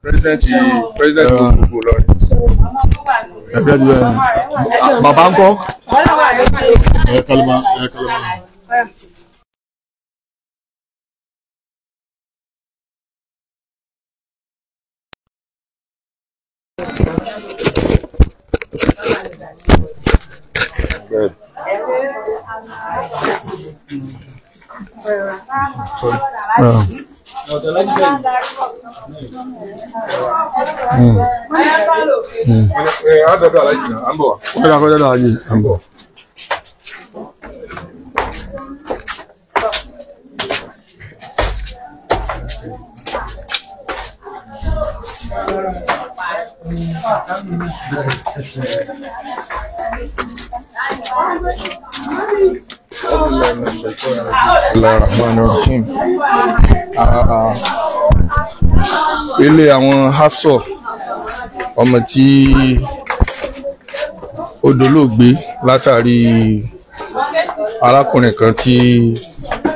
President gbogbo lọrin. Ẹgbẹ́ ti bẹ́ẹ̀ bàbá ń kọ́. Ẹ kalima. Good. Ilé àwọn Hafsọ ọmọ tí ó dolóògbé látàrí arákùnrin kan tí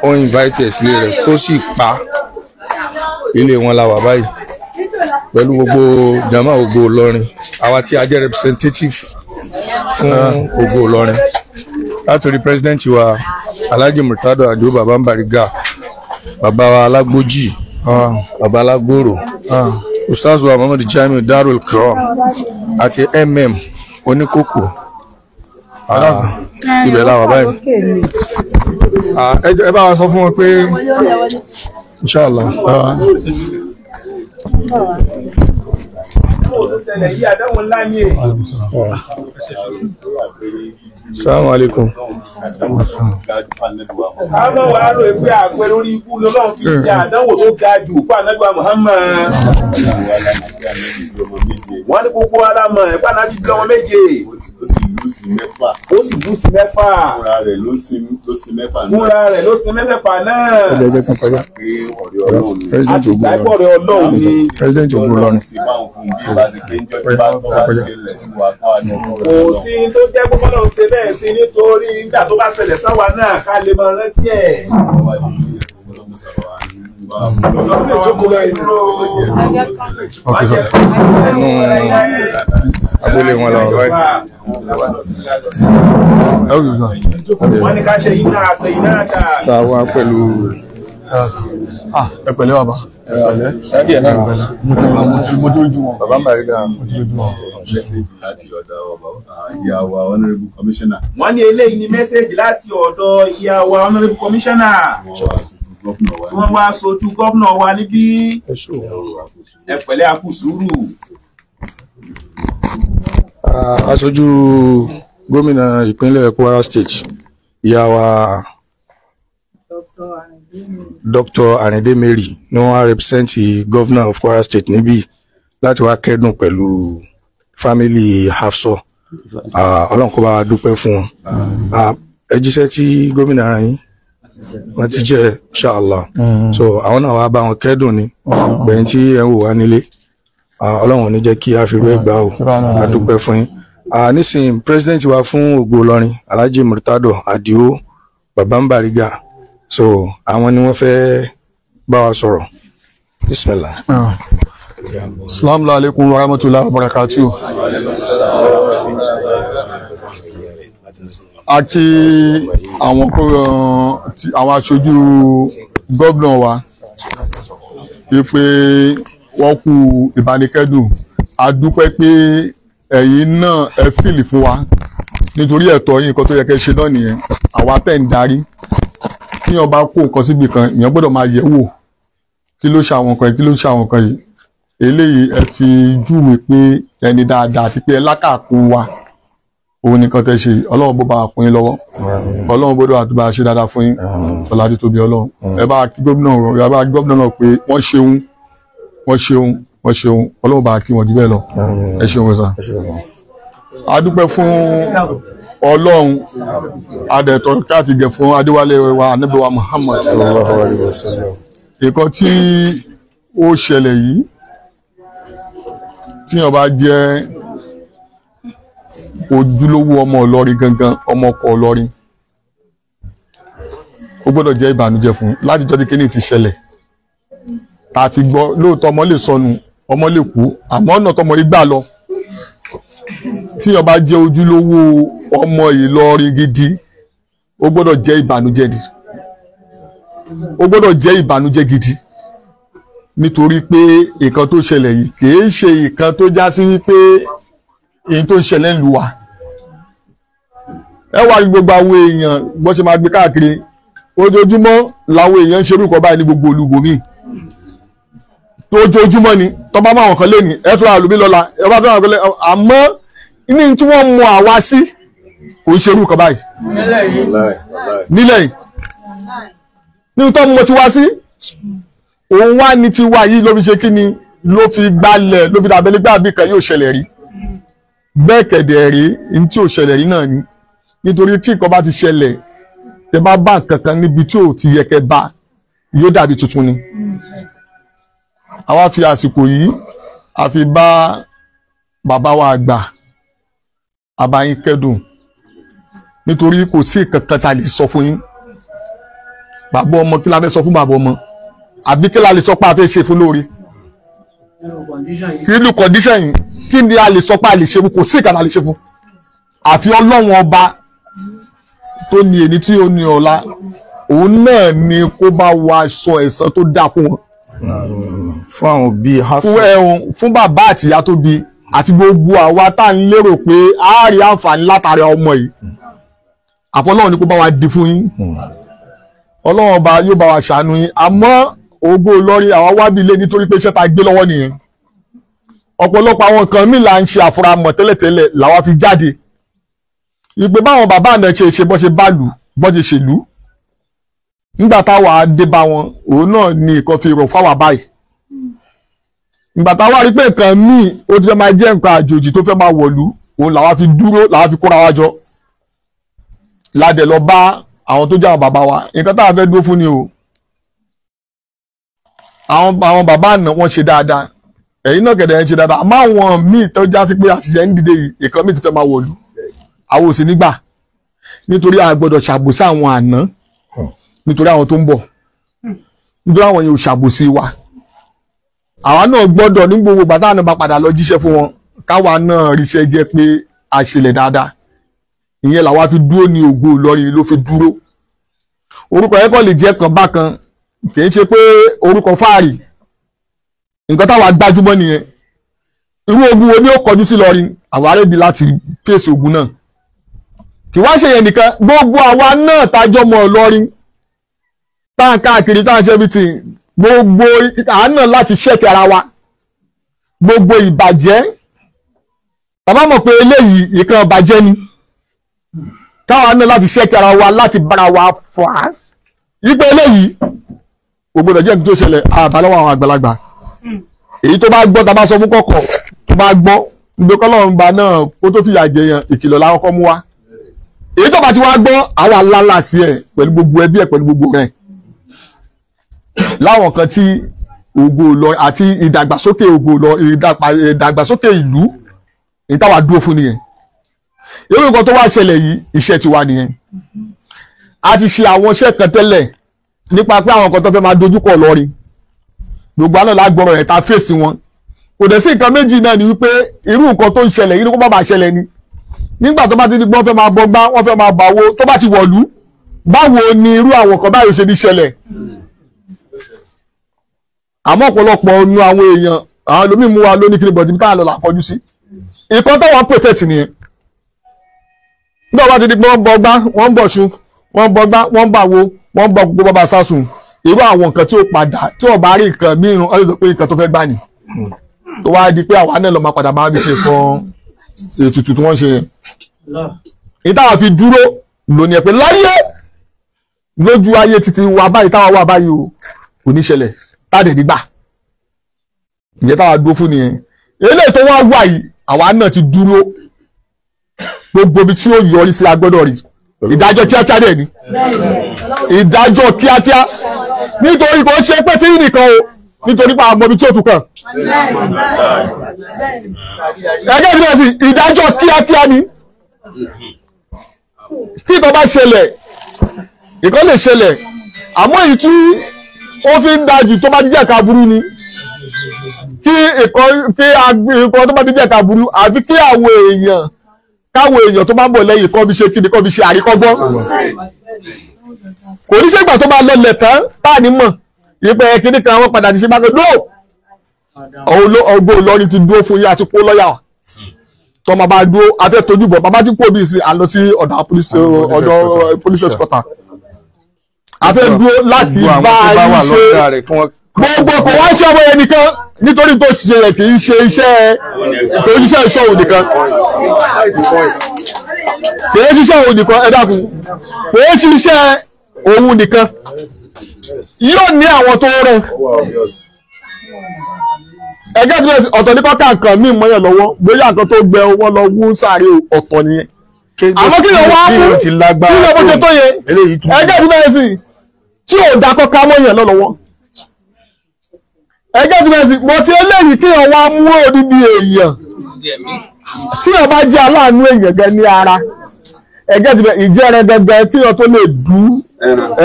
ó invite ẹ̀ sílé rẹ̀ tó sì pa. Ilé wọn la wà báyìí pẹ̀lú gbogbo jama Ògo Ìlọrin, àwa tí a jẹ́ representative fún Ògo Ìlọrin látòrí president wa Alhaji Murtado Adio Baba Bariga, baba wa Alágbójì, baba Alágbòrò, Ustaz wa Muhammad Jamiu Darul Kiram àti Oníkòkò. Ibẹ̀ la wà báyìí. Ẹ bá wa sọ fún wọn pé inshallah. Assalamu alaikum. Àwọn wà á rò pé àpẹẹrẹ orí ikú lọ́lọ́run fi ṣe àdánwò tó ga jù fún Ànábì Muhammad. Wọ́n ní gbogbo alámọ̀ ẹ̀fọ́ Ànábì bí ọmọ méje. Ó sì lù sí mẹ́fà. Fúnra rẹ̀ ló sin mẹ́fà náà. Àtìgbàgbọ́rẹ̀ Ọlọ́run ni. President Ògo Ìlọrin. Kò sí tó jẹ́ gbogbo náà ṣe bẹ́ẹ̀ sí nítorí nígbà tó bá ṣẹlẹ̀ sáwa náà ká lè máa rántí ẹ̀. Abúlé wọn lọ báyìí. Wọ́n ní ká ṣe iná àti iná àtà. Ta wá pẹ̀lú Ẹ pẹ̀lẹ́ bàbá. ṣáàdì ẹ̀ náà. Mo tó ju wọn. Baba Bariga. Láti ọ̀dọ̀ ìyàwó honorable commissioner. Wọ́n ní eléyìí ní mẹ́sẹ̀gì láti ọ̀dọ̀ ìyàwó honorable commissioner tí wọ́n wá sojú gómìnà wa níbí. Ẹ pẹ̀lẹ́ a kú sùúrù. Aṣojú gómìnà ìpínlẹ̀ Kwara State, ìyàwó Dr. Arinde Mary ni wọ́n wá represent governor of Kwara State níbí láti wá kẹ́dùn pẹ̀lú family Hafsọ. Ọlọ́run kó bá wa dúpẹ́ fún wọn. Ẹ jíṣẹ́ tí gómìnà ara yín wọ́n ti jẹ́ inshallah. So àwọn náà wá bá wọn kẹ́dùn ni gbẹ̀yìn tí ẹ ń wò wá nílé. Ọlọ́run ò ní jẹ́ kí a fi rú ẹgbàá o, a dúpẹ́ fún yín. Nísìnyí president wa fún Ògo Ìlọrin Alhaji Murtado Adio Baba Bariga, so àwọn ni wọ́n fẹ́ bá wa sọ̀rọ̀. Bismillah. Assalamu alaikum warahmatullahi wabarakatuh. Àti àwọn aṣojú gómìnà wa wípé wọ́n kú ìbánikẹ́dùn. A dúpẹ́ pé ẹ̀yin náà ẹ fìlì fún wa nítorí ẹ̀tọ́ yín, nǹkan tó yẹ kẹ́ ṣe náà nìyẹn. Àwa tẹ̀ ń darí, tí wọ́n bá kó nǹkan síbi kan èèyàn gbọ́dọ̀ máa yẹ̀ wò kí ló ṣe àwọn nǹkan yìí, kí ló ṣe àwọn nǹkan yìí. Eléyìí ẹ fi júwe pé ẹni dáadáa àti pé ẹ lákàkún wa, òun nìkan tẹ́ ṣe. Ọlọ́run bó bá wa fún yín lọ́wọ́, Ọlọ́run bó dọ̀ àtúbà ṣe dáadáa fún yín, ọlá tí tóbi Ọlọ́run. Ẹ bá kí gómìnà náà pé wọ́n ṣeun, Ọlọ́run bá kí wọ́n jù bẹ́ẹ̀ lọ. Ẹ ṣeun wẹ́sà. A dúpẹ́ fún Ọlọ́run, adẹ̀tọ̀ káàtì gẹ̀ fún Adéwálé wa Ànábì wa Muhammad. Nǹkan tí ó ṣẹlẹ̀ yìí, tí wọ́n bá jẹ́ ojúlówó ọmọ Ìlọrin gangan, ọmọ ọkọ Ìlọrin, ó gbọ́dọ̀ jẹ́ ìbànújẹ́ fún láti jọ́ tí kíní ti ṣẹlẹ̀. tá a ti gbọ́ lóòótọ́ ọmọ lè sọnù ọmọ lè kú àmọ́ ọ̀nà tọmọ yìí gbà lọ tíyàn bá jẹ́ ojúlówó ọmọ Ìlọrin gidi ó gbọ́dọ̀ jẹ́ ìbànújẹ́ ni ó gbọ́dọ̀ jẹ́ ìbànújẹ́ gidi nítorí pé nǹkan tó ṣẹlẹ̀ yìí kìí ṣe nǹkan tó já sí wípé èyí tó ń ṣẹlẹ̀ ń lu wa ẹ wá gbogbo àwọn èèyàn bó ṣe máa gbé káàkiri ojoojúmọ́ làwọn èèyàn ń ṣe orúkọ báyìí ní gbogbo olùgbòmí ojoojúmọ́ ni tó bá máwọn kan lé ní ẹ tún ra lómi lọ́la ẹ bá tún ra lómi àmọ́ ní tí wọ́n mú àwa sí kò ń ṣe orúkọ báyìí nílẹ̀ yìí ní tó mú ti wá sí òun wá ní ti wá yìí ló fi ṣe kí ni ló fi gbálẹ̀ ló fi dàbẹ́lẹ́ gbà bí kan yóò ṣẹlẹ̀ rí bẹ́ẹ̀ kẹ̀dẹ̀ rí ní tí ò ṣẹlẹ̀ rí náà ni nítorí tí nǹkan bá ti ṣẹlẹ̀ tẹ bá bá nǹkan kan níbi tí ò ti yẹ kẹ́ bá yóò dàbí tuntun ni àwa fi àsìkò yìí a fi bá bàbá wa àgbà àbáyín kẹ́dùn nítorí kò sí kankan tá a lè sọ fún yín bàbá ọmọ kí la fẹ́ sọ fún bàbá ọmọ àbí kí la lè sọ pé a fẹ́ ṣe fún lórí kí ní kọ̀díṣàn yìí kí ni a lè sọ pé a lè ṣe fún kò sí ìkànnì a lè ṣe fún àfi ọlọ́run ọba tó ní ẹni tí ó ní ọ̀la òun náà ni kó bá wa sọ ẹ̀san tó dáa fún wọn fún àwọn òbí fún bàbá àtìyá tó bí àti gbogbo àwa tá à ń lérò pé a rí àǹfààní látàrí ọmọ yìí àfọlọ́run ni kó bá wa di fún yín ọlọ́run ọba yóò bá wa ṣàánú yín àmọ́ Ògo Ìlọrin àwa wábí ilé nítorí pé iṣẹ́ ta gbé lọ́wọ́ nìyẹn ọ̀pọ̀lọpọ̀ àwọn nǹkan míì là ń ṣe àfúramọ̀ tẹ́lẹ̀tẹ́lẹ̀ làwa fi jáde ìpè báwọn bàbá àná ṣe bọ́ ṣe bá lù bọ́ ṣe ṣèlú nígbà táwa dé bá wọn òun náà ni nǹkan fi rọ̀ fáwa báyìí ìgbà táwa rí pé nǹkan míì ó ti fẹ́ máa jẹ́ nǹkan àjòjì tó fẹ́ máa wọ̀lú òun làwa fi dúró làwa fi kóra wa jọ ládẹ̀ lọ bá àwọn tó jẹ́ àwọn bàbá wa nǹkan táwa fẹ́ dúró fún ni o àwọn bàbá àná wọn ṣe dáadáa ẹ̀yin náà kẹ̀dẹ̀ ń ṣe dáadáa àmọ́ àwọn míì tó já sí pé àṣìṣe ń dìde yìí nǹkan míì tó fẹ́ máa wọ̀lú àwọn ò sì nígbà nítorí a gbọ́dọ̀ ṣàbòsí àwọn àná nítorí àwọn tó ń bọ̀ nítorí àwọn yẹn ò ṣàbòsí wa àwa náà gbọ́dọ̀ ní gbogbo bàtà náà bá padà lọ jíṣẹ́ fún wọn káwa náà ríṣẹ́ jẹ́ pé a ṣẹlẹ̀ dáadáa ìyẹn làwa fi dúró ní Ògo Ìlọrin ló fi dúró orúkọ yẹn kọ́ lè jẹ́ kan bákan kì í ṣe pé orúkọ fáàrí nǹkan táwa gbájúmọ́ nìyẹn irú ogun wo ni ó kọjú sí Ìlọrin àwa rẹ́bi láti fèsì ogun náà kì wá ṣe yẹn nìkan gbogbo àwa náà tájọ́ mọ́ Ìlọrin táà káàkiri táà ṣe bìtì gbogbo àánà láti ṣẹ́kẹ̀ ara wa gbogbo ìbàjẹ́ tàbá mọ̀ pé eléyìí ìkan ìbàjẹ́ ni káwa náà láti ṣẹ́kẹ̀ ara wa láti bára wa fà á yípe eléyìí gbogbo ìdọ̀jẹ́ tó ṣẹlẹ̀ àbálọ́wọ́ àwọn àgbàlagbà èyí tó bá gbọ́ tàbá sọ fún kọ̀kọ̀ tó bá gbọ́ ìgbékọ́lọ́run ba náà kó tó fìyà jẹ yẹn ìkìlọ̀ láwọn kọ́ mú wá èyí tó bá ti wá gbọ́ àwa lálà sí ẹ̀ pẹ̀lú gbogbo ẹbí ẹ̀ pẹ̀lú gbogbo rẹ̀ láwọn kan tí Ògo Ìlọrin àti ìdàgbàsókè Ògo Ìlọrin ìdàgbàsókè ìlú èyí táwa dúró fún nìyẹn irú nǹkan tó wá ṣẹlẹ̀ yìí iṣẹ́ tiwa nìyẹn a ti ṣe àwọn iṣẹ́ kan tẹ́lẹ̀ nípa pé àwọn kan tó fẹ́ máa dojúkọ Ìlọrin gbogbo àná lágbọ́rọ̀ ẹ̀ ta fèsì wọn kò dẹ̀ sí nǹkan méjì náà ni wípé irú nǹkan tó ń ṣẹlẹ̀ yìí ni kó má bàa ṣẹlẹ̀ ni nígbà tó bá ti di pé wọ́n fẹ́ máa bọgbá wọ́n fẹ́ máa bàwó tó bá ti wọ̀lú báwo ni irú àwọn kan báyìí ṣe ní ṣẹlẹ̀ àmọ́ ọ̀pọ̀lọpọ̀ nu àwọn èèyàn àwọn ẹlòmíì mú wa lóní kiri bọ̀dì bí káà lọ là kọjú sí ìkan tó wọ́n protect nìyẹn nígbà wọ́n ti di pé wọ́n bọgbá wọ́n bọ̀ṣun wọ́n bọgbá wọ́n bàwó wọ́n bọ gbogbo bàbá sásùn irú àwọn nǹkan tí ó padà tí ó bá rí nǹkan mìíràn ó lè sọ pé nǹkan tó fẹ́ gbà ní tó wá di pé àwa náà lọ máa padà máa fi ṣe kan ètùtù tí wọ́n ṣe yẹn èyí táwa fi dúró lónìí ẹ̀ pé láyé lójú ayé títí wa báyìí táwa wà báyìí o kò ní ṣẹlẹ̀ táàdẹ̀ nígbà ìyẹn táwa dúró fún nìyẹn eléyìí tó wá wà yìí àwa náà ti dúró gbogbo ibi tí ó yọrí sí agbọ́dọ̀ rí ìdájọ́ kíákíá dẹ̀ ni ìdájọ́ kíákíá nítorí kò ṣe pé tí nìkan o nítorí pa àmọ́ ibi tí ó tún kàn ẹgbẹ́ ìbílẹ̀ sí ìdájọ́ kíákíá ni tí ìtọ́ bá ṣẹlẹ̀ ìkan lè ṣẹlẹ̀ àmọ́ èyí tí ó fi ń dájú tó bá jẹ́ ẹ̀ka burú ni kí ìkọ́ tó bá jẹ́ ẹ̀ka burú àfi kí káwọn èèyàn tó bá ń bọ̀ lẹ́yìn kọ́ fi ṣe kíni kọ́ fi ṣe àríkọ́gbọ́n kò ní ṣègbà tó bá lọlẹ̀ tán táà ní mọ̀ ìpẹ́ kíní kan wọ́n padà ti ṣe bá gbé ọgbọ́n Ìlọrin ti dúró fún yín àti kó lọ́yà tó máa bá dúró afẹ́ tójú bọ̀ bàbá tí kò bí sí à lọ sí ọ̀dọ̀ police headquarters afẹ́ dúró láti bá yín ṣe gbogbo kò wá ṣe ọmọ yẹn nìkan nítorí tó ṣe yẹ kì í ṣe iṣẹ́ kò ń ṣiṣẹ́ ìṣọ́ òun nìkan kì í ṣiṣẹ́ òun nìkan ẹ dákun kò ń ṣiṣẹ́ òun nìkan yóò ní àwọn tó rẹ̀ ẹgbẹ́ tí ọ̀tọ̀ ní kọ́kà nǹkan míì mọ́yàn lọ́wọ́ bóyá nǹkan tó gbẹ owó lọ wú sáré ọ̀tọ̀ nìyẹn àmọ́ kí ló wá mú kí ló bó ṣe tó yẹ ẹgbẹ́ tí bẹ́ẹ̀ sì tí ò dá kọ́kà mọ́yàn lọ́wọ́ ẹgbẹ́ tí bẹ́ẹ̀ sì mo ti eléyìí kí wọ́n wá mú odidi èèyàn tí wọ́n bá jẹ́ aláàánú èèyàn gẹ́ ní ara ẹgbẹ́ tí bẹ́ẹ̀ ìjẹ́rẹ́ gẹ́gẹ́ kí wọ́n tó lè dú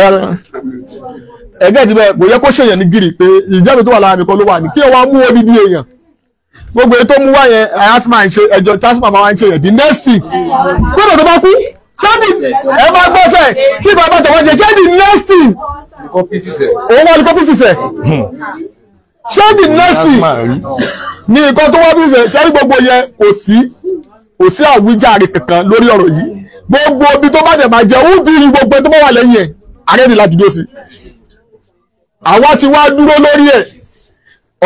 ẹran ẹgbẹ́ ti bẹ́ẹ̀ kò yẹ kó ṣèyàn ní gírì pé ìjẹ́bi tó wà lára mi kan ló wà ní kí wọ́n mú odidi èèyàn gbogbo èyí tó mú wá yẹn ayatollah ń ṣe ẹjọ́ tasma máa ń ṣe yẹn bí nẹ́ẹ̀sì gbọ́dọ̀ tó bá kú ṣáàdì ẹ máa gbọ́sẹ̀ tí bàbá tó wọ́n jẹ ṣáàdì nẹ́ẹ̀sì òun wà ní kọ́pì sísẹ̀ ṣáàdì nẹ́ẹ̀sì ní nǹkan tó wá bí sẹ̀ ṣáàdì gbogbo yẹn kò sí àwíjàre kankan lórí ọ̀rọ̀ yìí gbogbo ibi tó bá dẹ̀ máa jẹ́ ó bí gbogbo tó bá wà lẹ́yìn ẹ̀ àrẹ́ni láti dó sí àwa ti wá dúró lórí ẹ̀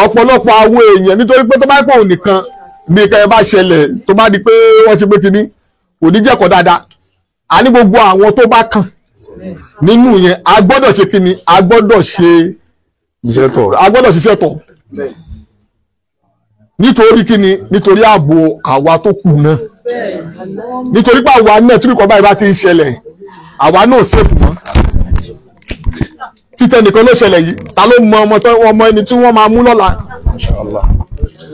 ọ̀pọ̀lọpọ̀ àwọn èèyàn nítorí pé tó bá pọ̀ nìkan bí ìkẹyẹ bá ṣẹlẹ̀ tó bá di pé wọ́n ṣe pé kíní kò ní jẹ́kọ̀ọ́ dáadáa a ní gbogbo àwọn tó bá kàn nínú yẹn a gbọ́dọ̀ ṣe kíní a gbọ́dọ̀ ṣiṣẹ́ tọ̀ nítorí kíní nítorí ààbò àwa tó kù náà nítorí pé àwa náà tí kò báyìí bá ti ń ṣẹlẹ̀ àwa náà ṣèkù mọ́ títẹ nìkan ló ṣẹlẹ̀ yìí ta ló mọ ọmọ ẹni tí wọ́n máa mú lọ́la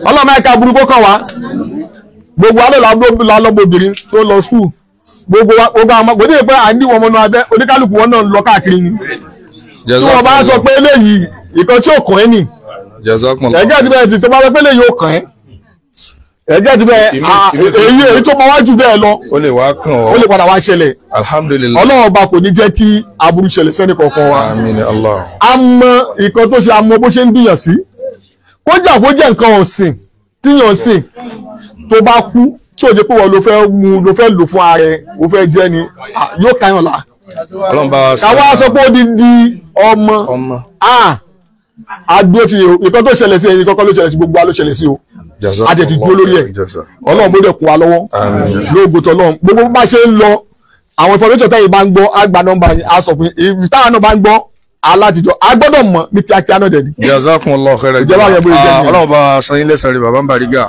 ọlọ́mọ ẹ̀ka burúkú kàn wá gbogbo alọ́lọ́mọbìnrin tó lọ skul gbogbo àwọn kò ní pé à ń dí wọn mọ́nú abẹ́ oníkálukú wọn náà lọ káàkiri ni tí wọ́n bá sọ pé eléyìí ìkan tí ò kàn ẹ́ nì ẹ̀jẹ̀ ti bẹ́ẹ̀ sì tó bá sọ pé eléyìí ò kàn ẹ́ ẹ̀jẹ̀ ti bẹ́ẹ̀ èyí tó máa wájú bẹ́ẹ̀ lọ ó lè wá kàn ọ́ ó lè padà wá ṣẹlẹ̀ alhamdulillah ọlọ́run ọba kò ní jẹ́ kí aburú ṣẹlẹ̀ sẹ́ni kọ̀ọ̀kan wa àmín Allah a mọ nǹkan tó ṣe a mọ bó ṣe ń dùnyàn sí kójà kó jẹ́ nǹkan ọ̀sìn tíyàn sìn tó bá kú tí ò jẹ́ pé wọ́n ló fẹ́ mú ló fẹ́ lò fún ara ẹ̀ ó fẹ́ jẹ́ ni yóò káyàn lá káwá sọ pé ó di ọmọ àdó ti nǹkan tó ṣẹlẹ̀ sí ẹ̀yìn kọ́kọ́ ló ṣẹlẹ̀ sí gbogbo wa ló ṣẹlẹ̀ sí o àjẹ̀tì dúró lórí ẹ̀ ọlọ́run bó dẹ̀ kún wa lọ́wọ́ lóògùn tọ́lọ́run gbogbo bá ṣe ń lọ àwọn information tẹ́yìn bá ń gbọ́ á gba nọ́mbà yìí á sọ fún yín táwọn náà bá ń gbọ́ alátijọ́ a gbọ́dọ̀ mọ̀ ní kíákíá náà dẹ̀ni. jazakumullahu khairan ìjọba yẹn bóyá jẹ́ ọlọ́run bá san yín lẹ́san rẹ̀ bàbá ń Bariga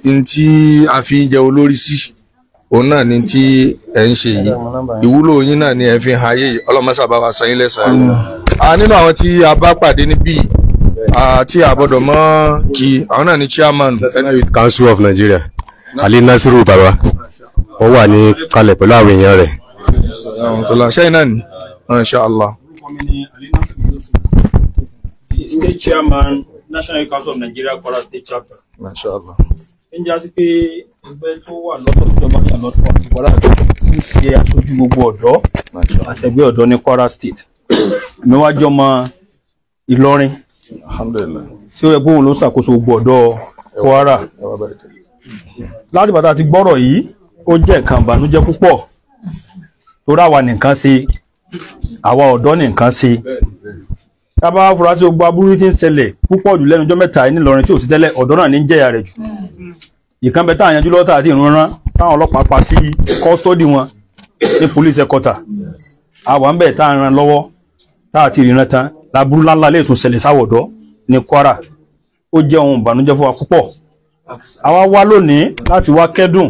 n tí a fi ń jẹ olórí sí òun náà ni tí ẹ̀ ń ṣe yìí ìwúlò yín náà ni ẹ̀ fi ń hayé yìí ọlọ́run má sábà wá san yín lẹ́san rẹ̀ nínú àwọn tí a bá pàdé níbí tí a gbọ́dọ̀ mọ̀ kí àwọn náà ni chairman Youth Council of Nigeria Ali Nasiru baba ó wà ní kalẹ̀ pẹ̀lú àwọn èèyàn rẹ̀. ṣẹ́yìn náà ni inshallah. State Chairman, National Youth Council of Nigeria, Kwara State Chapter. Mashallah. ń jásí pé ẹgbẹ́ tó wà lọ́tọ̀ ìjọba ìyàlọ́tọ̀ àti Kwara ń ṣe aṣojú gbogbo ọ̀dọ́ àtẹgbẹ́ ọ̀dọ́ ní Kwara State. Èmi wá jẹ́ ọmọ Ìlọrin. Alhamdulillah. Tí ó yẹ pé òun ló ṣàkóso gbogbo ọ̀dọ́ Kwara. Láti bàtà ti gbọ́rọ̀ yìí, ó jẹ́ nǹkan ìbànújẹ́ púpọ̀. Torí àwa nìkan ṣe, àwa ọ̀dọ́ nìkan ṣe. Tábà afurasí gbogbo aburú tí ń ṣẹlẹ̀ púpọ̀ jù lẹ́nu ọjọ́ mẹ́ta ní Ìlọrin tí ò sí tẹ́lẹ̀ ọ̀dọ́ náà ní ń jẹ̀yà rẹ̀ jù. Ìkan bẹ táwọn yanjú lọ́tà àti ìrúnrán táwọn ọlọ́pàá pa sí kọ́sítọ́dì wọn ní police headquarter. Àwa ń bẹ̀ tá à ń ran lọ́wọ́ tá àti ìrìnà tán laburú ńláńlá lè tún ṣẹlẹ̀ sáwọ̀dọ́ ní Kwara. Ó jẹ́ ohun ìbànújẹ́ fún wa púpọ̀. Àwa wá lónìí láti wá kẹ́dùn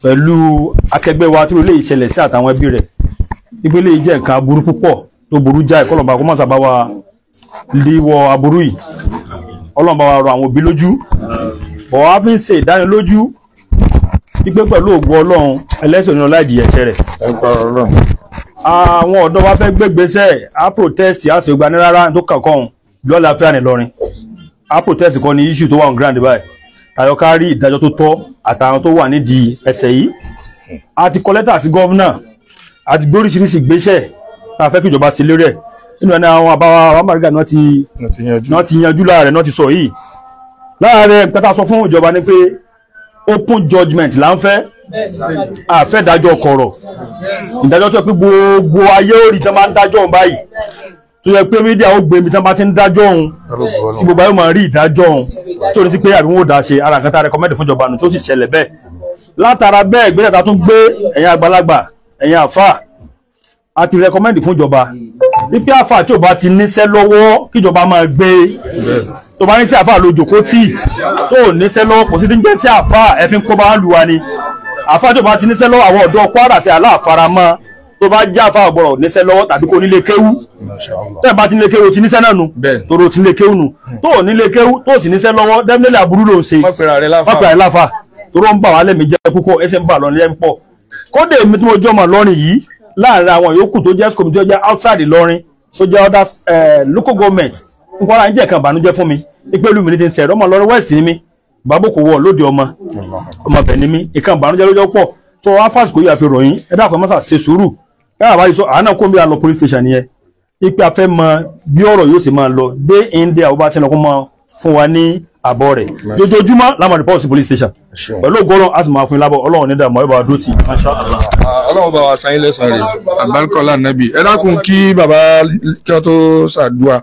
pẹ̀lú akẹgbẹ́ wa tí ó lè ṣẹlẹ̀ sí àtàwọn ẹbí rẹ̀. Ìpele yìí jẹ́ nǹkan aburú púpọ̀ tó burú jáì kọlọ̀mbà kó mọ́sà bá wa líwọ aburú yìí ọlọ́mbà wa rọ àwọn òbí lójú bọ̀ wá fi ń ṣe ìdánilójú wípé pẹ̀lú ògo Ọlọ́run ẹlẹ́sìn onírọ̀ láì jìyà ẹ̀ṣẹ̀ rẹ̀ àwọn ọ̀dọ́ wa fẹ́ gbégbésẹ̀ á protest á sì gbani rárá tó kàn kàn lọ́la fẹ́ àní lọ́rin á protest kọ́ ni issue tó wà on ground báyìí tayọ ká rí ìdájọ́ tó tọ́ àtàwọn tó wà nídìí ẹsẹ̀ yìí a ti kọ lẹ́tà sí gọ́vnà a ti gbé oríṣiríṣi ìgbésẹ̀ tá a fẹ́ kí ìjọba sí lórí ẹ̀ nínú ẹni àwọn àbáwá amárìgà náà ti yanjú láàrẹ̀ náà ti sọ yìí láàrẹ̀ pẹ́ta sọ fún ìjọba ni pé open judgement là ń fẹ́ àfẹ́ dájọ́ kọ̀rọ̀ ìdájọ́ tó yẹ pé gbogbo ayé orí tí wọ́n máa ń dájọ́ òun báyìí tó yẹ pé mídíà ó gbé mi tí wọ́n bá ti ń dájọ́ òun tí gbogbo ayé máa rí ìdájọ́ òun tó ní sí pé àbí wọn ò dá ṣe ara nǹkan tá a rẹkọmẹ́ndì fún ìjọba nù tó sì ṣẹlẹ̀ bẹ́ẹ̀ látara bẹ́ẹ̀ ìgbésẹ̀ tá a tún gbé ẹ̀yin àgbàlagbà ẹ̀yin àfà a ti rẹkọmẹ́ndì fún ìjọba ife àfà tí ò bá ti níṣẹ́ lọ́wọ́ kíjọba máa gbé tó bá ní sí àfà lójó kó tì tó ò níṣẹ́ lọ́wọ́ kò sí ti ń jẹ́ sí àfà ẹ̀fín kó bá ń lu wa ni àfà tí ò bá ti níṣẹ́ lọ́wọ́ àwọn ọ̀dọ́ Kwara sí aláàfaramọ́ tó bá já àfà ọ̀gbọ̀rọ̀ níṣẹ́ lọ́wọ́ tàbí kó nílé kéwú tẹ́ẹ̀ bá ti nílé kéwú ti níṣẹ́ náà nu tòrò ti nílé kéwú nu tó ò nílé kéwú tó sì níṣẹ́ lọ́wọ́ dẹ́mílẹ̀ àbúrú ló ń ṣe fọ́pẹ̀rẹ̀ láfa tòrò ń bà wá lẹ́mìí jẹ́ púpọ̀ ẹsẹ̀ ń bà lọ́rin ẹ̀ ń pọ̀ kódé mi tí mo jọ́ ọmọ lọ́rin yìí láàrin àwọn yòókù tó jẹ́ school tó jẹ́ outside Ìlọrin tó jẹ́ other local government ń kọ́ ara ń jẹ́ kan ìbànújẹ́ fún mi ìpẹ́lú mi ní ti ń sẹ̀rọ ọmọ lọ́rin west ni mí bàbá kò wọ̀ lóde ọmọ bẹ̀ ni mí ìkan ìbànújẹ́ lójọ́ pọ̀ tó wá fásitì kò yà fi ròyìn ẹ dákun mọ́sà ṣe sùúrù káyà bá yìí sọ àánà kó mi à lọ police station yẹn ipe afẹ́ mọ bí ọ̀rọ̀ yóò sì máa lọ dé India àwọn bá ṣe lọ kó máa fún wa ní àbọ̀ rẹ̀ lójoojúmọ́ láwọn report sí police station pẹ̀lú ògbọ́rọ̀ a sì máa fún yín lábọ̀ Ọlọ́run ní dààmú ẹ̀ bá dó tì Masha Allah. Ọlọ́run bá wa san yín lẹ́san rẹ̀ àbálùkọ́lá nàbì ẹ dákun kí bàbá kí wọ́n tó ṣàdúà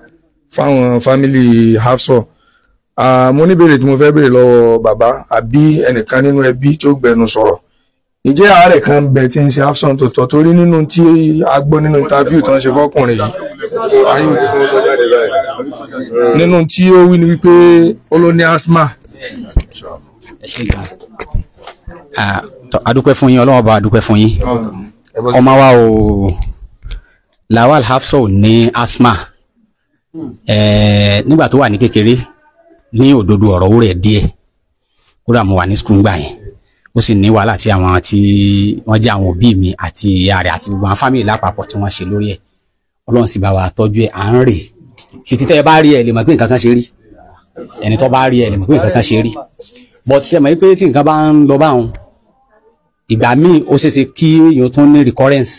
fáwọn fámìlì Hafsọ mo ní béèrè tí mo fẹ́ béèrè lọ́wọ́ bàbá àbí ẹnìkan nínú ẹbí tí ó gbẹnu sọ̀rọ̀ ìjẹ́ àárẹ̀ kan bẹ tí ń ṣe Hafsọ tó tọ́ torí nínú tí a gbọ́ nínú interview tó ń ṣe fọ́kùnrin yìí nínú tí ó wí ni wípé ó ló ní asthma. adúpẹ́ fún yín Ọlọ́run bá adúpẹ́ fún yín ọmọ wa o Lawal Hafsọ ò ní asthma nígbà tó wà ní kékeré ní òdodo ọ̀rọ̀ ó rẹ̀ díẹ̀ kódà mo wà ní skul gbà yẹn ó sì ní wàhálà tí àwọn tí wọ́n jẹ́ àwọn òbí mi àti ìyá rẹ̀ àti gbogbo àwọn fámìlì lápapọ̀ tí wọ́n ṣe lórí ẹ̀ Ọlọ́run sì bá wa tọ́jú ẹ̀ à ń rè títí tẹ́ ẹ bá rí ẹ lè mọ̀ pé nǹkan kan ṣe rí ẹni tó bá rí ẹ lè mọ̀ pé nǹkan kan ṣe rí but ṣe mọ̀ pé tí nǹkan bá ń lọ báwọn ìgbà míì ó ṣeéṣe kí èèyàn tó ní recurrence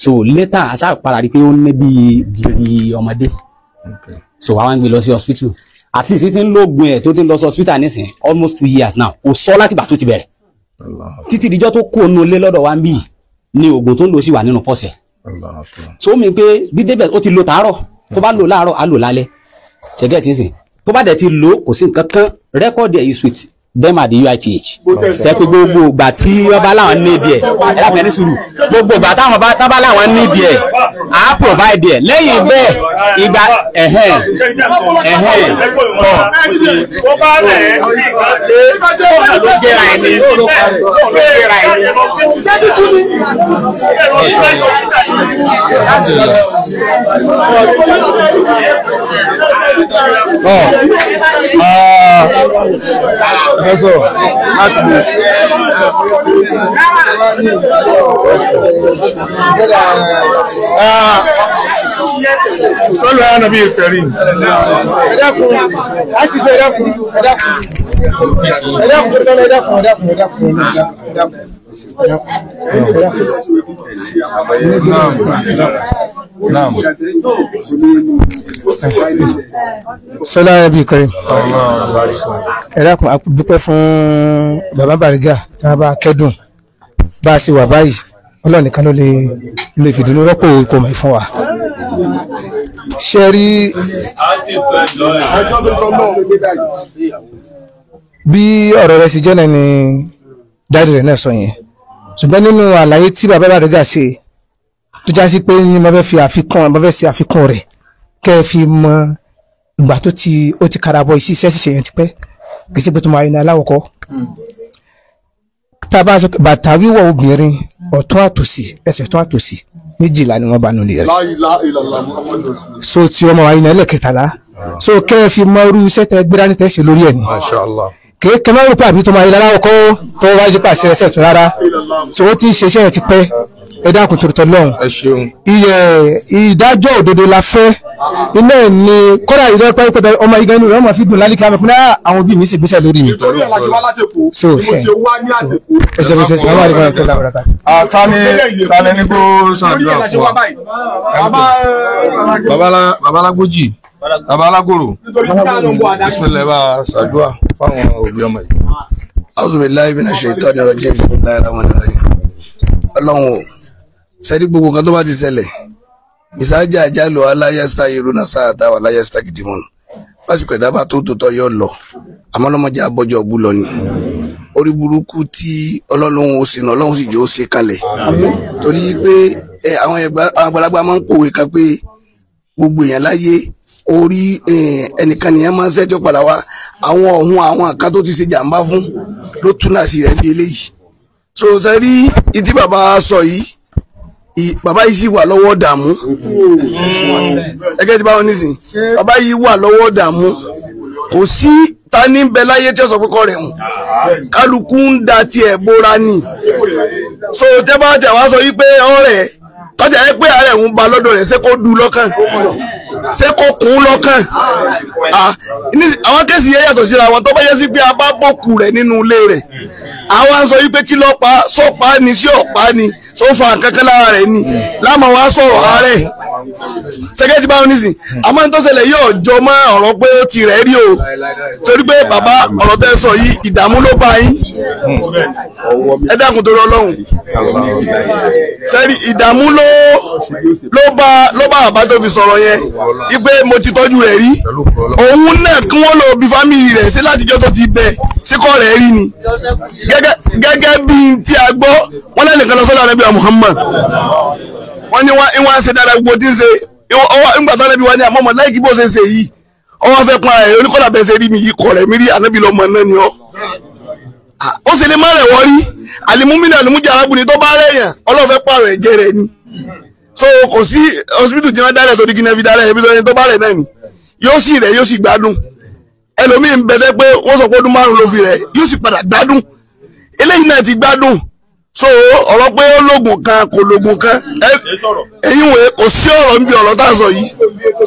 so later aṣá padà rí pé ó ní bí gírí ọmọdé so wàá wá ń gbé lọ sí hospital at least tí ń lóògùn ẹ̀ tó ti lọ sí hospital nísìnyí almost 2 years now kò sọ láti ìgbà tó ti bẹ̀rẹ̀ títí ìdíjọ́ tó kó nu ilé lọ́dọ̀ wa ń bì ní oògùn tó ń lò sí wà nínú pọ́sẹ̀ so mi pé dídébẹ̀ ó ti lo tàárọ̀ tó bá lò láàárọ̀ á lò lálẹ́ ṣẹ̀gẹ́ tí ń sìn tó bá dẹ̀ ti lò kò sí nǹkan kan rẹ́kọ̀dì ẹ̀ sweet dem at the UITH ṣe pé gbogbo ìgbà tí wọ́n bá láwọn nídìí ẹ̀ ẹ dàpọ̀ ẹni sùúrù gbogbo ìgbà táwọn bá láwọn nídìí ẹ̀ á provide ẹ̀ lẹ́yìn bẹ́ẹ̀ ìgbà tó bá rẹ̀ ló jẹ́ra ẹni ló jẹ́ra ẹni. Eso, láti lè. Sọ́lù ẹ̀yà nàbí ìfẹ̀rí. Ẹ̀dàkùn, a sì fẹ́ ẹ̀dàkùn. Naam. Sọ́lá ẹbí Karim. Ẹ̀dàkùn a dúpẹ́ fún bàbá Bariga tí wọ́n bá kẹ́dùn bá a ṣe wà báyìí Ọlọ́run nìkan ló lè fìdùnnú rọ́pò ikọ̀ mọ̀ fún wa. Ṣé rí bí ọ̀rọ̀ rẹ̀ sì jẹ́ náà ni dáàdì rẹ̀ náà sọ yẹn ṣùgbọ́n nínú àlàyé tí bàbá Bariga ṣe tó já sí pé ní mo fẹ́ ṣe àfikún rẹ̀ kẹ́ ẹ fi mọ ìgbà tó ti karabọ̀ iṣẹ́ ṣíṣe yẹn ti pẹ́ kì í ṣe pé tó máa yẹn ní aláwọ̀kọ́ tá a bá sọ bàtà wíwọ̀ obìnrin ọ̀tún àtòsí ẹsẹ̀ ọ̀tún àtòsí 12 ni wọ́n bá nulẹ̀ rẹ̀ so tí ọmọ wa yẹn ẹlẹ́kẹtàlá so kẹ́ ẹ fi mọ irú iṣẹ́ tẹ gbéra ní tẹ́sí lórí ẹ̀ ní kéèké máa ń rò pé àbí tó máa yẹn aláwọ̀kọ́ tó wájú pàṣẹ ẹsẹ̀ tó rárá so ó ti ń ṣe iṣẹ́ yẹn ti pẹ́ ẹ dákun tó tọ́lọ́run ìdájọ́ òdodo la fẹ́ iná ẹ̀ ni kọ́dà ìdájọ́ pẹ́ẹ́pẹ́ẹ́ ọmọ igi inú rẹ̀ ọmọ fi dùn lálẹ́ kí a mọ̀ pé àwọn òbí mi sì gbéṣẹ́ lórí mi. nítorí alájọ wá látẹ̀kọ́ so mo ṣe wá ní àtẹ̀kọ́. ẹ jẹ́ bí ṣe sọ wọ́n wà ní kọ́dà tó lábàrà ká. tani ní kó ṣàdúrà fún wa babalágbójì babalágòrò bísímillah bá ṣàdúrà fáwọn òbí ọmọ yìí. A'udhu billahi minash shaitani rajim bismillahir rahmanir rahim. Ọlọ́run o sẹ́ni gbogbo nǹkan tó bá ti ṣẹlẹ̀ ìsájà àjálù aláyẹ́sítà iruna sáàtà wà láyẹ́sítà kìdìmọ́nù lásìkò ìdábà tó tòótọ́ yọ lọ àmọ́ lọ́mọdé abọ́jọ́ ọ̀gbù lọ ni orí burúkú tí ọlọ́run ó sinú ọlọ́run sì jẹ́ ó ṣe kalẹ̀ torí pé àwọn àgbàlagbà máa ń pòwe kan pé gbogbo èèyàn láyé orí ẹnìkan nìyẹn máa ń ṣẹ́jọ́ padà wá àwọn ọ̀hún àwọn àká tó ti ṣe jàǹbá fún ló túnà sí rẹ̀ bí eléyìí so sẹ́rí ìdí bàbá sọ yìí bàbá yìí sì wà lọ́wọ́ dààmú ẹgẹ́ tí báwọn nísìn bàbá yìí wà lọ́wọ́ dààmú kò sí ta ní bẹ láyé tí ó sọ pé kọ́ rẹ̀ hùn kálukú ń da tiẹ̀ bóra ni so tẹ́ bá tẹ̀ wá sọ yí pé ọ̀rẹ́ tọ́jà yẹ pé ààrẹ ń ba lọ́dọ̀ rẹ̀ ṣé kó du lọ́kàn ṣé kó kún lọ́kàn àwọn kẹ́sì yẹn yàtọ̀ síra wọn tó bá yẹ sí pé a bá bòkù rẹ̀ nínú ilé rẹ̀ àwọn sọ yí pé kí ló pa sọ́pa ni sí ọ̀pá ni tó fa kankan lára rẹ̀ ni láàmú wa sọ̀rọ̀ ààrẹ sẹ́kẹ́tì báwọn nísìn àmọ́ ní tó ṣẹlẹ̀ yóò jọ mọ́ ọ̀rọ̀ pé ó ti rẹ̀ rí o torí pé bàbá ọ̀rọ̀ tẹ́ sọ yìí ìdààmú ló bá yín ẹ dákun torí Ọlọ́run sẹ́rí ìdààmú ló bá bàbá tó fi sọ̀rọ̀ yẹn wípé mo ti tọ́jú rẹ̀ rí òun náà kí wọ́n lọ bí fámìlì rẹ̀ sí látijọ́ tó ti bẹ̀ síkọ́ rẹ̀ rí ni gẹ́gẹ́ bí tí a gbọ́ wọ́n lẹ́nìkan lọ sọ́dọ̀ Ànábì Muhammad wọ́n ní wọ́n ṣe dáadáa gbogbo tí ń ṣe nígbà tó Ànábì wa ní àmọ́mọ́ láìkí bó ṣe ń ṣe yìí ọwọ́ fẹ́ pọn ààrẹ oníkọ́lá bẹ́ẹ̀ ṣe rí mi yìí kọ̀ rẹ̀ mi rí Ànábì lọ́mọ náà ni ọ́ ó sì lè má rẹ̀ wọ́n rí àlìmúmínà àlìmújà arábìnrin tó bá rẹ̀ yàn Ọlọ́run fẹ́ pààrọ̀ ẹ̀jẹ̀ rẹ̀ ni so kò sí hospital tí wọ́n dálẹ̀ tó di gíná fi dálẹ̀ ẹbí tó bá rẹ̀ náà ni yóò sì rẹ̀ yóò sì gbádùn ẹlòmíín bẹ̀tẹ̀ pé wọ́n sọ pé ọdún 5 ló fi rẹ̀ yóò sì padà gbádùn eléyìí náà ti gbádùn so ọ̀rọ̀ pé ó lóògùn kan kò lóògùn kan ẹ̀yin wòye kò sí ọ̀rọ̀ níbi ọ̀rọ̀ tá a sọ yìí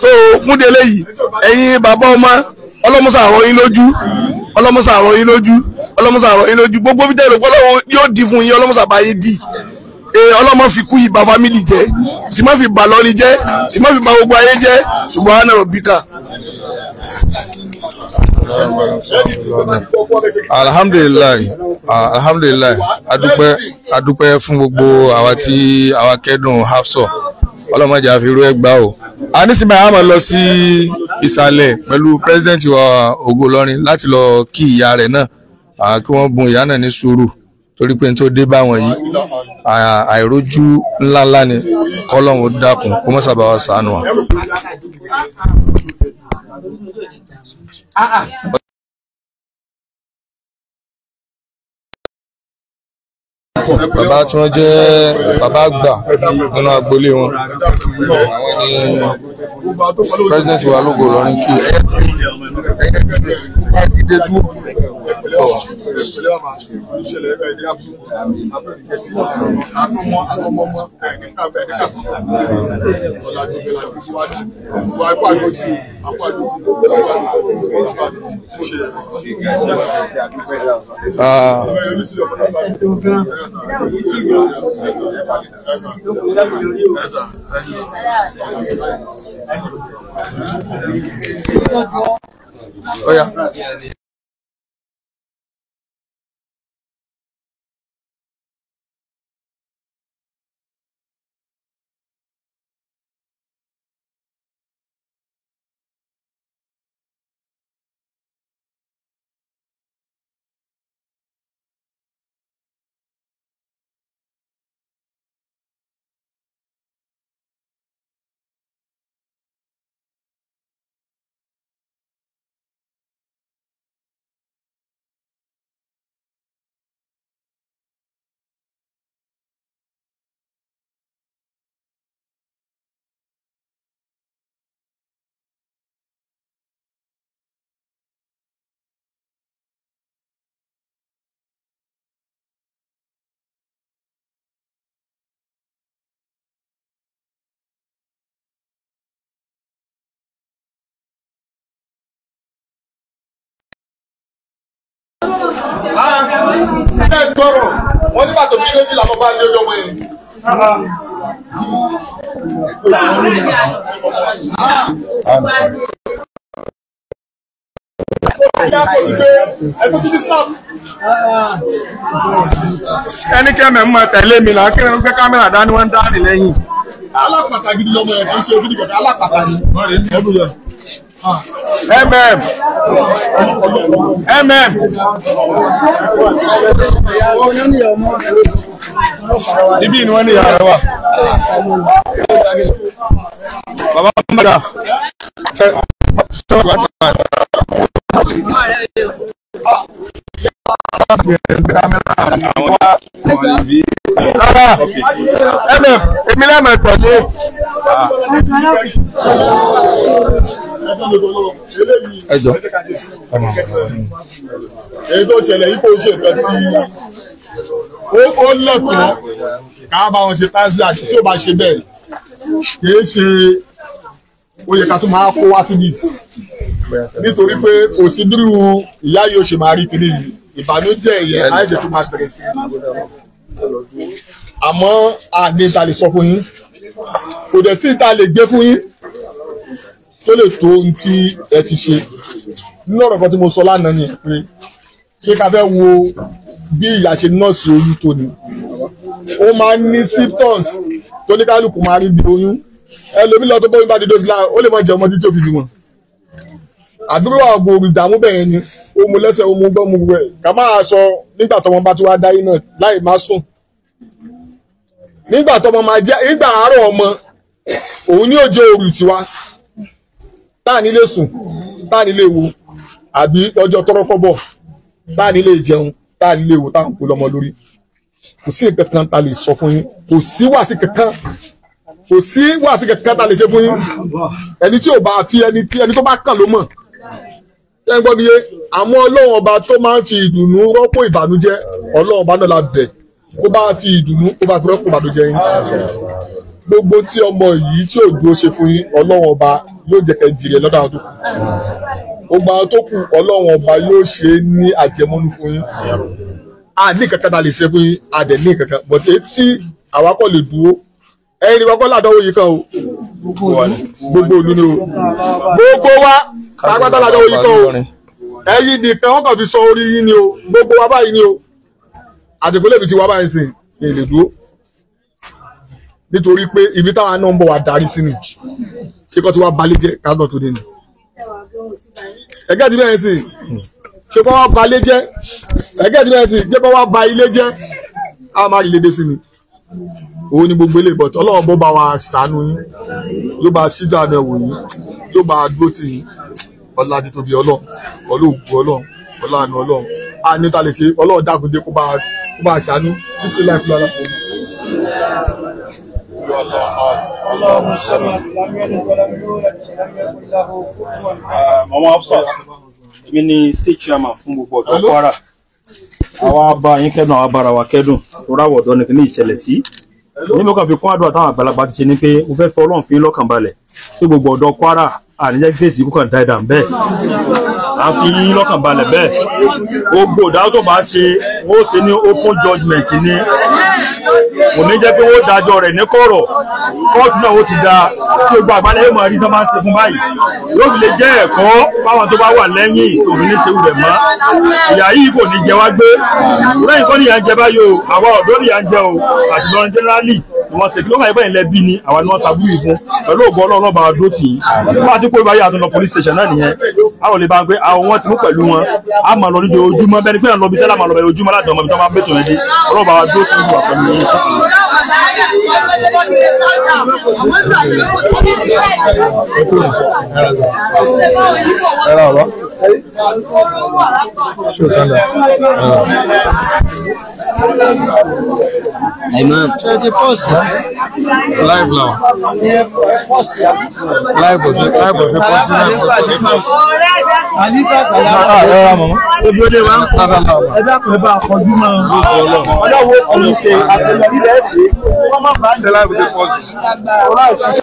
so fún de eléyìí ẹ̀yin bàbá ọmọ ọlọ́mọsà àrọ̀ yín lójú ọlọ́mọsà àrọ̀ yín lójú ọlọ́mọsà àrọ̀ yín lójú gbogbo bí tẹ́lẹ̀ ọlọ́run yóò di fún yín ọlọ́mọsà bá yín di ọlọ́mọ fi kú yìí bà fámìlì jẹ́ sì má fi bà lọ́ni jẹ́ sì má fi bà gbogbo ayé jẹ́ subhana rabbika. alhamdulilayi adúpẹ́ fún gbogbo àwa tí àwa kẹ́dùn Hafsọ ọlọ́mọdé àfihàn ẹgbàá o a ní sinmi àwọn máa lọ sí ìsàlẹ̀ pẹ̀lú president wa Ògo Ìlọrin láti lọ kí ìyá rẹ̀ náà kí wọ́n bùn ìyá náà ní sùúrù torí pé n tó dé bá wọn yìí àìrójú ńláńlá ni kọ́lọ́hún ó dákun kó mọ́ sábà wá ṣàánú wa. Bàbá tí wọ́n jẹ́ bàbá àgbà nínú agboolé wọn àwọn ni president wa Ògo Ìlọrin kí ẹ ti dé dúró. Oh yeah. wọ́n nígbà tó bí méjì làwọn bá lé ọmọ yẹn. ẹni kẹ́mẹ̀ ń mọ tẹ̀lé mi là kí ni kámẹ́rà dání wọ́n ń dání lẹ́yìn. alápàtà gidi lọmọ yẹn kì í ṣe gidi kẹ̀kẹ́ alápàtà ni. ibi ni wọ́n ní yàrá wa. bàbá mọ̀dà èmi lẹ́mọ̀ tẹ̀lé. ẹjọ́ èyí tó ṣẹlẹ̀ yìí kò ṣe nǹkan tí ó lẹ́kọ̀ọ́ ká bá wọn ṣe táṣí àti tí ó bá ṣe bẹ́ẹ̀ kìí ṣe ó yẹ ká tún máa kó wá síbi nítorí pé kò sí dúró ìyá yóò ṣe máa rí kiri yìí ìbànújẹ́ ìyẹn àìṣe tó máa bẹ̀rẹ̀ sí àmọ́ àní ta lè sọ fún yín kò dẹ̀ sí ta lè gbé fún yín tó lè tó ohun tí ẹ ti ṣe nínú ọ̀rọ̀ kan tí mo sọ lánàá ni pé ṣé ká fẹ́ wo bí ìyá ṣe nọ́ọ̀sì oyún tó ni ó máa ń ní symptoms tó ní kálukú máa rí bí oyún ẹlòmí lọ tó bóyún bá di dóṣì láà ó lè má jẹ ọmọdé tó fi bí wọn àdúrà àgbo ìdààmú bẹ́ẹ̀ ni ó mu lẹ́sẹ̀ ó mu gbọ́ mu wẹ̀ ká máa sọ nígbà tọmọ bá ti wá dáyé náà láì má sùn nígbà tọmọ máa jẹ nígbà àárọ̀ ọmọ òun ní òjò òrù tiwa táà nílé sùn táà nílé wo àbí ọjọ́ tọrọkọ́bọ̀ táà nílé jẹun táà nílé wo táà ń pè lọ́mọ lórí kò sí nǹkan kan tá lè sọ fún yín kò sí wàásì kankan tá lè ṣe fún yín ẹni tí ò bá fi ẹni tó bá kàn ló mọ̀ ẹ ń gbọ́ mi yé àmọ́ ọlọ́run ọba tó máa ń fi ìdùnnú rọ́pò ìbànújẹ́ ọlọ́run ọba náà la bẹ̀ kó bá fi ìdùnnú kó bá fi rọ́pò ìbànújẹ́ yín gbogbo tí ọmọ yìí tí ò dúró ṣe fún yín ọlọ́run ọba yóò jẹ́ kẹ́ jìrì lọ́dọ̀ àwọn tó kù gbogbo àwọn tó kù ọlọ́run ọba yóò ṣe ní àjẹmọ́nú fún yín a ní kankan tá a lè ṣe fún yín a dẹ̀ ní kankan but etí àwa kò lè dúró ẹ̀yin ni wọ́n kọ́ ládọ́wọ́ yìí kan o gbogbo òlu ni o gbogbo wa pápátá ládọ́wọ́ yìí kan o ẹ̀yin nìkan wọ́n kàn fi sọ orí yín ni o gbogbo wa báyìí ni o àdìgbòlè fi ti wá báyìí sìn ní ilé dúró nítorí pé ibi táwa náà ń bọ̀ wá darí sí ni ṣé kọ́ tí wàá balẹ̀ jẹ́ káàdọ̀ tó dé ni ẹgẹ́ ti bẹ́ẹ̀ sìn ṣé kọ́ wá balẹ̀ jẹ́ ẹgẹ́ ti bẹ́ẹ̀ sìn jẹ́ kọ́ wá ba ilé jẹ́ á má rí lédè sí ni òun ni gbogbo ilé ìbọ̀tọ̀ ọlọ́run bó bá wa ṣàánú yín yóò bá ṣíjú àmì ẹ̀wò yín yóò bá dúró tì yín ọlá títóbi ọlọ́run ọlọ́ògùn ọlọ́run ọláàánú ọlọ́run á ní ta lè ṣe ọlọ́run dákúndé kó bá ṣàánú bísí láì fúlọ́lá. Mama Hafsa èmi ni state chairman fún gbogbo ọ̀dọ́ Kwara àwa bá yín kẹ́dùn àwa bára wa kẹ́dùn tó ráwọ̀ ọ̀dọ́ nìkan ní ìṣẹ̀lẹ̀ sí ní mo kàn fi kún àdúrà táwọn àgbàlagbà ti ṣe ni pé mo fẹ́ fọ Ọlọ́run fi lọ́kàn balẹ̀ pé gbogbo ọ̀dọ́ Kwara àníjẹ́ fèsì kó kàn dáadáa bẹ́ẹ̀ à ń fi yín lọ́kàn balẹ̀ bẹ́ẹ̀ gbogbo ìdájọ́ tó bá ṣe wọ́n ṣe ní open judgement ni kò ní jẹ́ pé wọ́n dájọ́ rẹ̀ ní kọ̀rọ̀ kóòtù náà ó ti da kí gbogbo àgbálẹ̀ yóò máa rí tán máa ń ṣe fún báyìí yóò fi lè jẹ́ ẹ̀kọ́ fáwọn tó bá wà lẹ́yìn òun ní ṣe rẹ̀ mọ́ ìyá yìí kò ní jẹ wá gbé lẹ́yìn kọ́ nìyà ń jẹ báyìí o àwa ọ̀dọ́ nìyà ń jẹ o àti lọ́run jẹ́nẹ́rálì ni wọ́n ṣe kí ló máa bẹ́ẹ̀ lẹ́ bí ni àwa ni wọ́n ṣàbúrò fún pẹ̀lú ògbọ́ ọlọ́run bá wa dúró tì í nígbà tí kò báyìí àtúntò police station náà nìyẹn àwọn olè bá ń pé àwọn wọn ti mú pẹ̀lú wọn a máa lọ nídìí ojúmọ́ bẹ́ẹ̀ ni pé à ń lọ bí sẹ́lá máa lọ bẹ́ẹ̀ ojúmọ́ láti ọmọ ibi tó máa bẹ́tò yẹn dé ọlọ́run bá wa dúró tì í wà pẹ̀lú yín. Imam. Ṣé ti pọ́ọ̀sì? Live now. Pọ́ọ̀sì. Live bọ̀ sí pọ́ọ̀sì náà. Àlífà sàlámù. Ebi ó dé wá ń kọ́. Ẹ dákun ẹ bá àkọ́jú náà. Ọlọ́wọ́ ọ̀hún ṣe àtẹ̀lẹ́ ilẹ̀ ẹ̀sìn. Ṣé live sí pọ́ọ̀sì?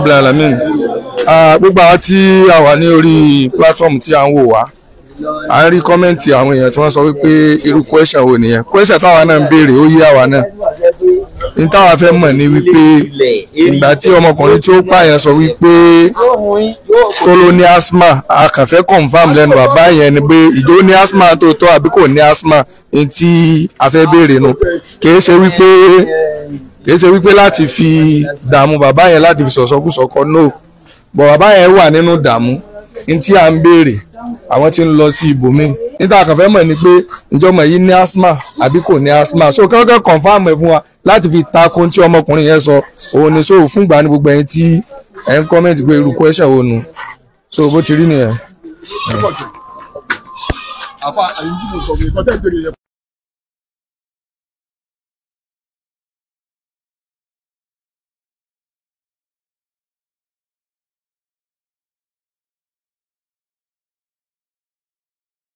Rabbil Alamin. Gbogbo àwọn tí a wà ní orí platform tí a ń wò wá à ń rí kọ́mẹ́ǹtì àwọn èèyàn tí wọ́n sọ wípé irú question wo nìyẹn. Question táwa náà ń béèrè ó yé àwa náà. Ní táwa fẹ́ mọ̀ ní wípé ìgbà tí ọmọkùnrin tí ó pààyàn sọ wípé tó ló ní asthma, a kàn fẹ́ confam lẹ́nu bàbá yẹn ni pé ìjọ ní asthma tó tọ́ àbí kò ní asthma ní tí a fẹ́ béèrè nu. Kìí ṣe wípé láti fi dààmú bàbá yẹn láti fi sọ̀sọ́kùsọ̀kọ no. Bọ̀ bàbá yẹn wà nínú dààmú ní tí à ń béèrè àwọn tí ń lọ sí ibòmíì. Níta kàn fẹ́ mọ̀ ni pé ìjọmọ̀ yìí ní asthma àbí kò ní asthma. So kí wọ́n kẹ́ confam ẹ̀ fún wa láti fi takun tí ọmọkùnrin yẹn sọ òun ni. So fúngbà ní gbogbo ẹ̀yin tí ẹ̀ ń comment pé irú question wo nu. So bó ti rí nìyẹn.